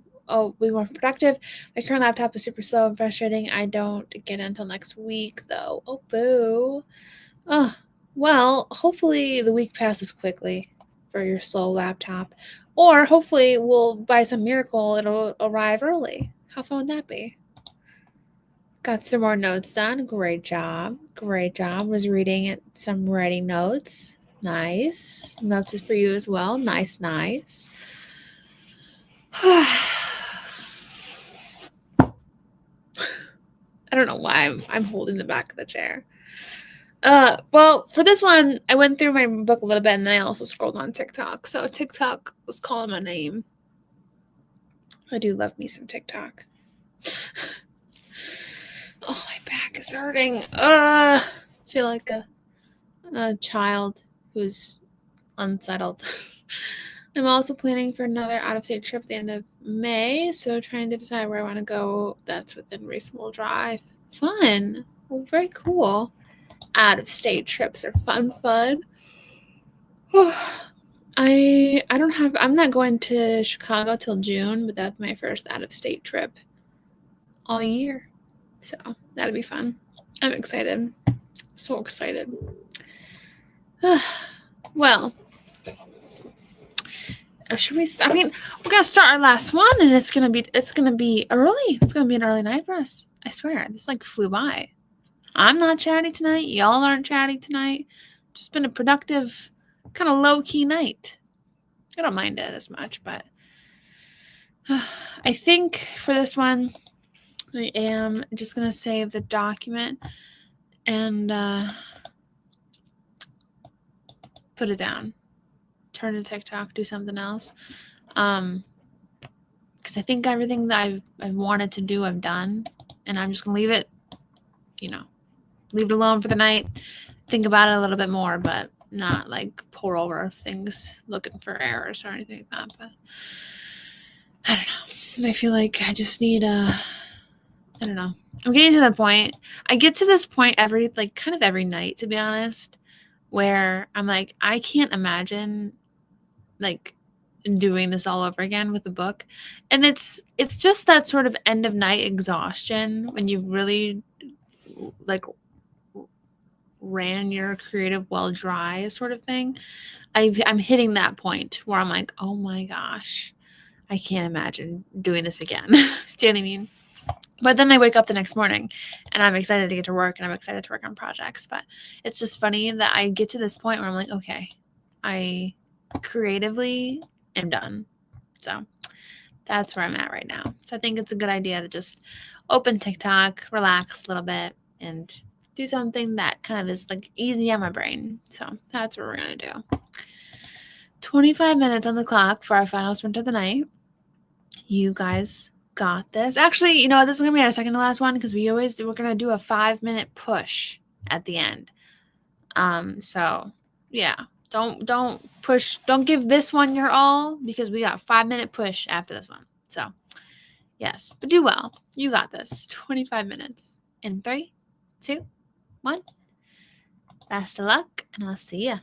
be more productive. My current laptop is super slow and frustrating. I don't get it until next week, though. Oh, boo. Oh, well, hopefully the week passes quickly for your slow laptop. Or hopefully by some miracle, it'll arrive early. How fun would that be? Got some more notes done. Great job. Was reading some writing notes. Nice. Notes is for you as well. Nice. I don't know why I'm holding the back of the chair. Well, for this one, I went through my book a little bit, and then I also scrolled on TikTok. So TikTok was calling my name. I do love me some TikTok. Oh, my back is hurting. I feel like a child who's unsettled. I'm also planning for another out-of-state trip at the end of May, so trying to decide where I want to go that's within reasonable drive. Fun. Well, very cool. Out-of-state trips are fun. I'm not going to Chicago till June, but that's my first out-of-state trip all year. So that'll be fun. I'm excited. So excited. Well, should we? We're gonna start our last one, and it's gonna be early. It's gonna be an early night for us. I swear, this flew by. I'm not chatty tonight. Y'all aren't chatty tonight. Just been a productive kind of low-key night. I don't mind it as much, but I think for this one, I am just going to save the document and put it down. Turn to TikTok, do something else. Because I think everything that I've wanted to do, I've done. And I'm just going to leave it, leave it alone for the night. Think about it a little bit more, but not like pour over things looking for errors or anything like that. But I don't know. I feel like I just need I don't know. I'm getting to the point. I get to this point every night, to be honest, where I'm like, I can't imagine like doing this all over again with a book. And it's just that sort of end of night exhaustion when you really like ran your creative well dry sort of thing. I'm hitting that point where I'm like, oh my gosh, I can't imagine doing this again. Do you know what I mean? But then I wake up the next morning and I'm excited to get to work and I'm excited to work on projects. But it's just funny that I get to this point where I'm like, okay, I creatively am done. So that's where I'm at right now. So I think it's a good idea to just open TikTok, relax a little bit, and do something that kind of is like easy on my brain. So that's what we're going to do. 25 minutes on the clock for our final sprint of the night. You guys got this. Actually, this is going to be our second to last one because we're going to do a 5-minute push at the end. So yeah, don't push. Don't give this one your all because we got a 5-minute push after this one. So yes, but do well. You got this. 25 minutes in 3, 2, 1. Best of luck and I'll see ya.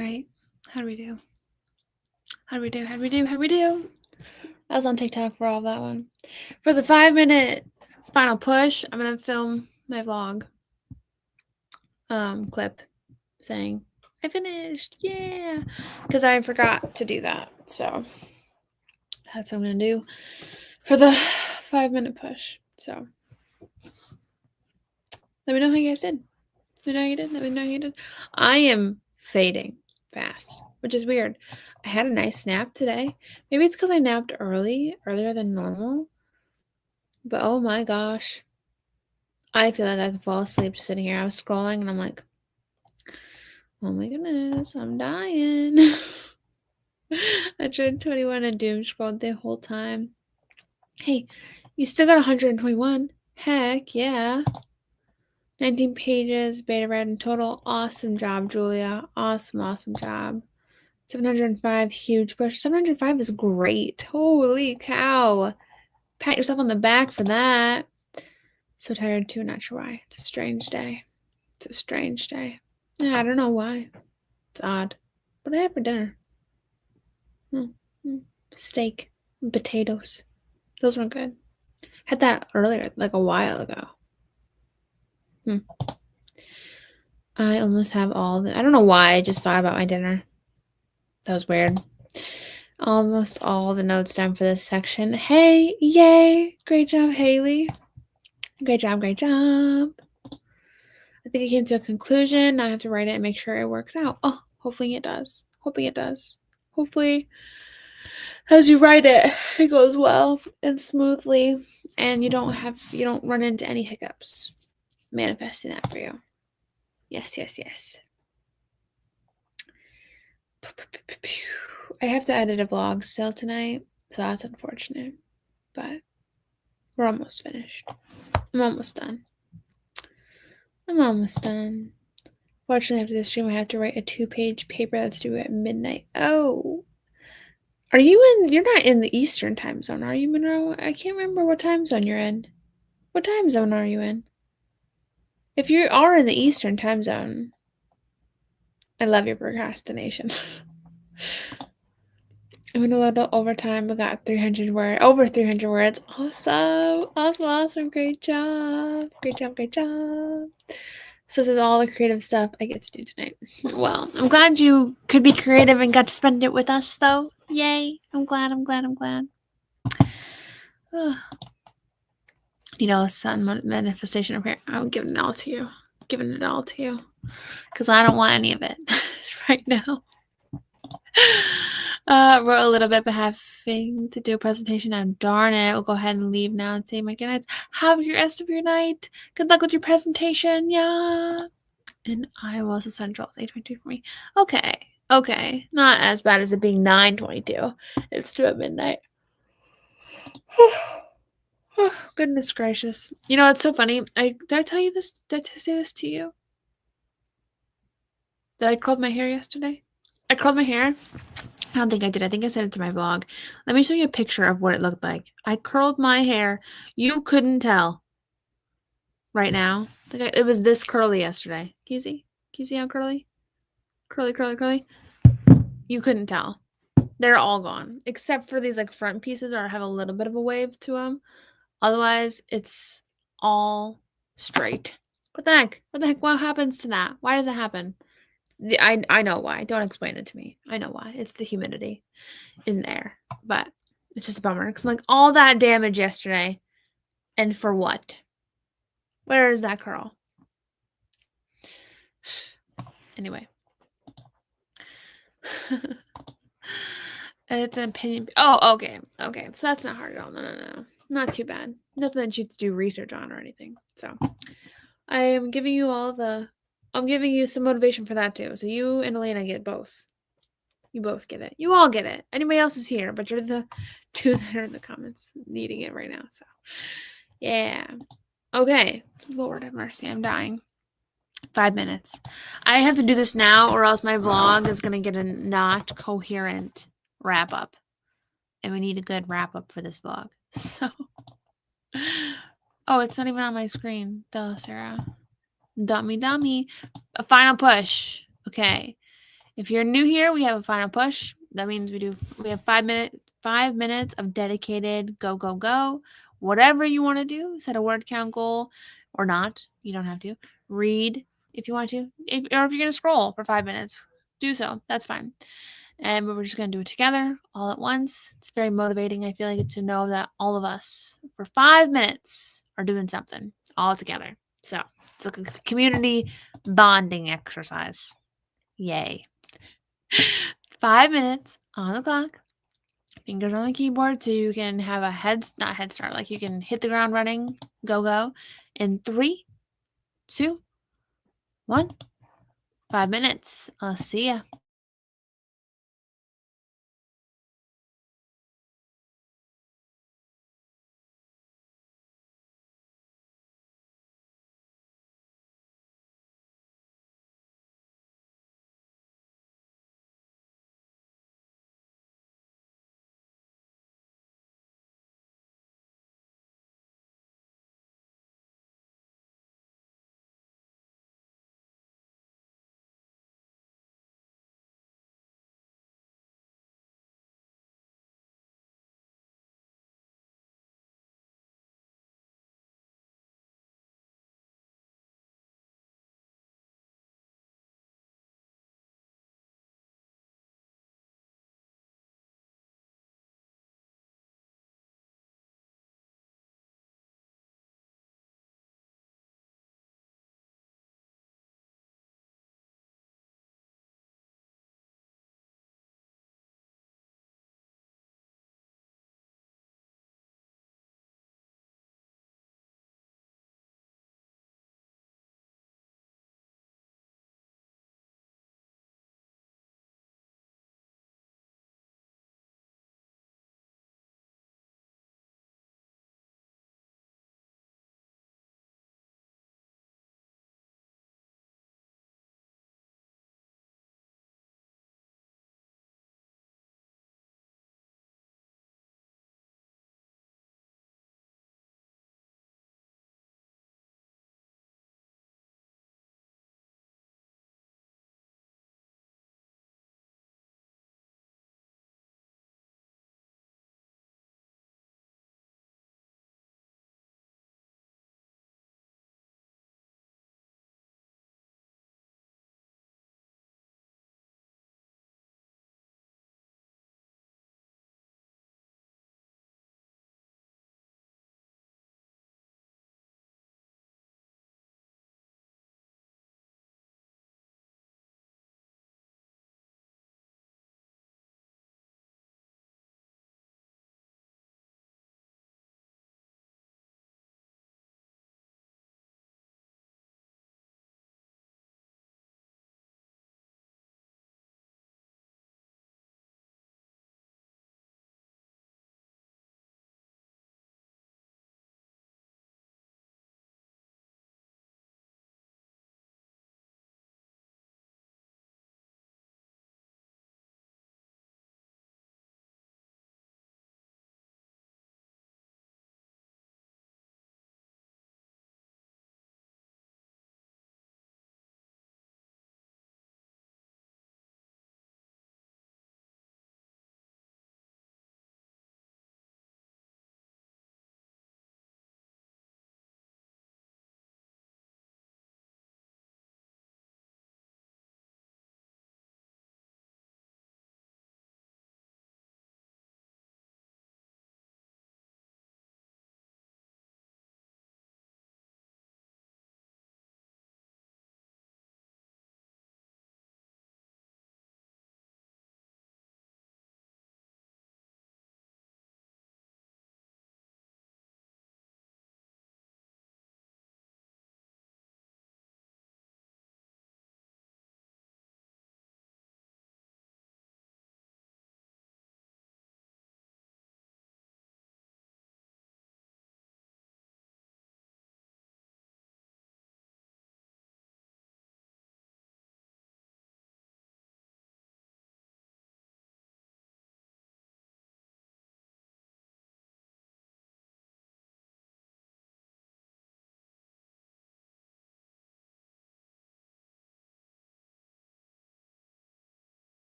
right? How do we do? How do we do? How do we do? How do we do? I was on TikTok for all of that one. For the 5-minute final push, I'm gonna film my vlog clip saying I finished, yeah, because I forgot to do that. So that's what I'm gonna do for the 5-minute push. So let me know how you guys did. Let me know how you did. Let me know how you did. I am fading fast, which is weird. I had a nice nap today. Maybe it's because I napped earlier than normal. But oh my gosh, I feel like I could fall asleep just sitting here. I was scrolling and I'm like, oh my goodness, I'm dying. I tried 21 and doom scrolled the whole time. Hey, you still got 121. Heck yeah. 19 pages, beta read in total. Awesome job, Julia. Awesome job. 705, huge push. 705 is great. Holy cow. Pat yourself on the back for that. So tired too, not sure why. It's a strange day. Yeah, I don't know why. It's odd. What did I have for dinner? Steak and potatoes. Those were good. Had that earlier, like a while ago. I almost have all the... I don't know why I just thought about my dinner. That was weird. Almost all the notes down for this section. Hey, yay! Great job, Haley. Great job. I think I came to a conclusion. Now I have to write it and make sure it works out. Oh, hopefully it does. Hopefully, as you write it, it goes well and smoothly, and you don't run into any hiccups. Manifesting that for you. Yes. I have to edit a vlog still tonight, so that's unfortunate. But we're almost finished. I'm almost done. Fortunately, after this stream, I have to write a 2-page paper that's due at midnight. Oh. You're not in the Eastern time zone, are you, Monroe? I can't remember what time zone you're in. What time zone are you in? If you are in the Eastern time zone, I love your procrastination. I'm gonna load up overtime. We got over 300 words. Awesome. Great job. So this is all the creative stuff I get to do tonight. Well, I'm glad you could be creative and got to spend it with us, though. Yay. I'm glad. Need all the sun manifestation up here. I'm giving it all to you. Because I don't want any of it right now. Wrote a little bit, but having to do a presentation now. Darn it. We'll go ahead and leave now and say my good nights. Have your rest of your night. Good luck with your presentation. Yeah. And Iowa, so Central. It's 8:22 for me. Okay. Not as bad as it being 9:22. It's 2 at midnight. Oh, goodness gracious. You know, it's so funny. Did I tell you this? Did I say this to you? That I curled my hair yesterday? I curled my hair. I don't think I did. I think I sent it to my vlog. Let me show you a picture of what it looked like. I curled my hair. You couldn't tell right now. It was this curly yesterday. Can you see how curly? Curly. You couldn't tell. They're all gone. Except for these like front pieces or have a little bit of a wave to them. Otherwise, it's all straight. What the heck? What happens to that? Why does it happen? I know why. Don't explain it to me. I know why. It's the humidity in there. But it's just a bummer. Because I'm like, all that damage yesterday. And for what? Where is that curl? Anyway. It's an opinion. Oh, okay. So that's not hard at all. No. Not too bad. Nothing that you have to do research on or anything. So I am giving you I'm giving you some motivation for that too. So you and Elena get both. You both get it. You all get it. Anybody else who's here, but you're the 2 that are in the comments needing it right now. So yeah. Okay. Lord have mercy. I'm dying. 5 minutes. I have to do this now or else my vlog is going to get a not coherent wrap up. And we need a good wrap up for this vlog. So. Oh, it's not even on my screen. Duh, Sarah. Dummy. A final push. Okay. If you're new here, we have a final push. That means we have 5 minutes of dedicated go, go, go. Whatever you want to do, set a word count goal or not. You don't have to. Read if you want to. Or if you're going to scroll for 5 minutes, do so. That's fine. And we're just going to do it together all at once. It's very motivating. I feel like to know that all of us for 5 minutes are doing something all together. So it's like a community bonding exercise. Yay. 5 minutes on the clock, fingers on the keyboard so you can have a not head start, like you can hit the ground running, go, in 3, 2, 1, 5 minutes. I'll see ya.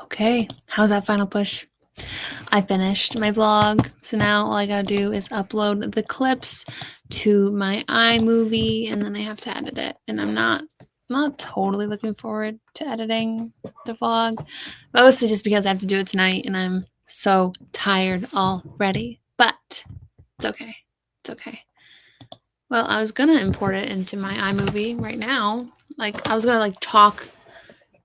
Okay, how's that final push? I finished my vlog, so now all I gotta do is upload the clips to my iMovie, and then I have to edit it. And I'm not totally looking forward to editing the vlog, mostly just because I have to do it tonight, and I'm so tired already. But it's okay. It's okay. Well, I was gonna import it into my iMovie right now. Like I was gonna like talk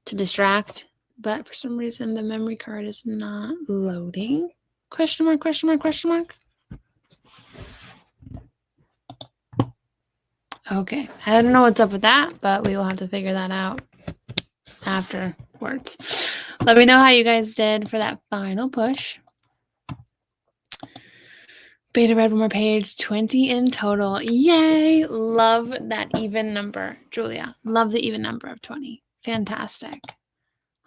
to distract, but for some reason the memory card is not loading. Question mark, question mark, question mark. Okay, I don't know what's up with that, but we will have to figure that out afterwards. Let me know how you guys did for that final push. Beta read one more page, 20 in total. Yay! Love that even number, Julia. Love the even number of 20. Fantastic.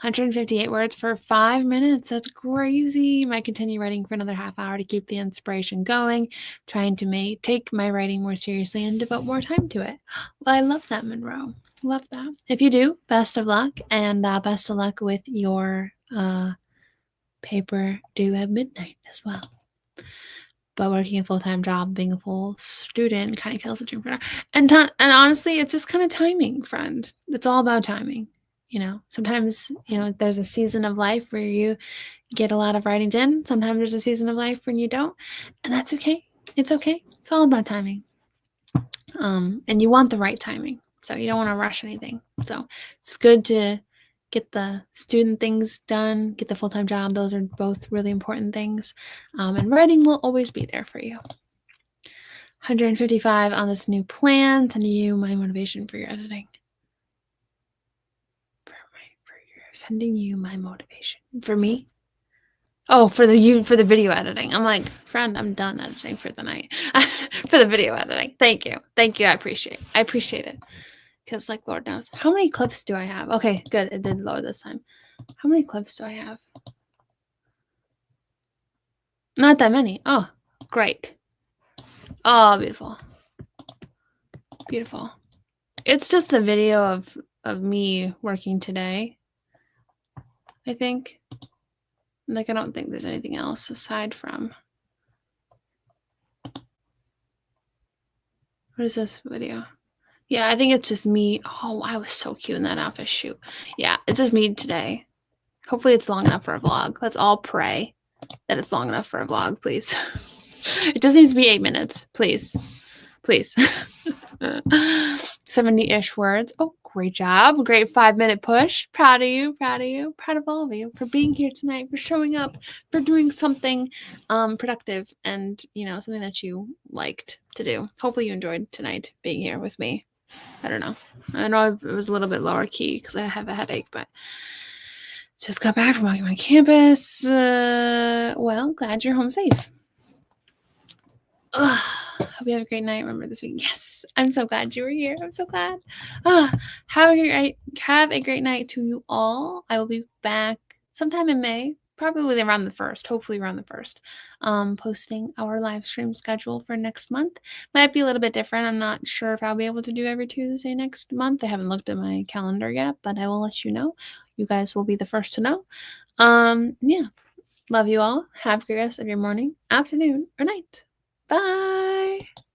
158 words for 5 minutes. That's crazy. Might continue writing for another half hour to keep the inspiration going, trying to take my writing more seriously and devote more time to it. Well, I love that, Monroe. Love that. If you do, best of luck, and best of luck with your paper due at midnight as well. But working a full-time job, being a full student kind of kills the dream for now. And honestly, it's just kind of timing, friend. It's all about timing. Sometimes, there's a season of life where you get a lot of writing done. Sometimes there's a season of life when you don't. And that's okay. It's okay. It's all about timing. And you want the right timing. So you don't want to rush anything. So it's good to get the student things done, get the full-time job. Those are both really important things. And writing will always be there for you. 155 on this new plan. Sending you my motivation for your editing. Sending you my motivation. For me? Oh, for the video editing. I'm like, friend, I'm done editing for the night. For the video editing. Thank you. I appreciate it. Because like Lord knows. How many clips do I have? Okay, good. It did load this time. How many clips do I have? Not that many. Oh, great. Oh, beautiful. Beautiful. It's just a video of me working today, I think. Like, I don't think there's anything else aside from. What is this video? Yeah, I think it's just me. Oh, I was so cute in that outfit. Shoot. Yeah, it's just me today. Hopefully it's long enough for a vlog. Let's all pray that it's long enough for a vlog, please. It just needs to be 8 minutes. Please. 70-ish words. Oh, great job. Great 5-minute push. Proud of you. Proud of all of you for being here tonight, for showing up, for doing something productive and, something that you liked to do. Hopefully you enjoyed tonight being here with me. I don't know. I know it was a little bit lower key because I have a headache, but just got back from walking on campus. Well, glad you're home safe. Hope you have a great night. Remember this week. Yes, I'm so glad you were here. I'm so glad. Have a great night to you all. I will be back sometime in May, probably around the 1st, hopefully around the 1st, posting our live stream schedule for next month. Might be a little bit different. I'm not sure if I'll be able to do every Tuesday next month. I haven't looked at my calendar yet, but I will let you know. You guys will be the first to know. Yeah. Love you all. Have a great rest of your morning, afternoon, or night. Bye.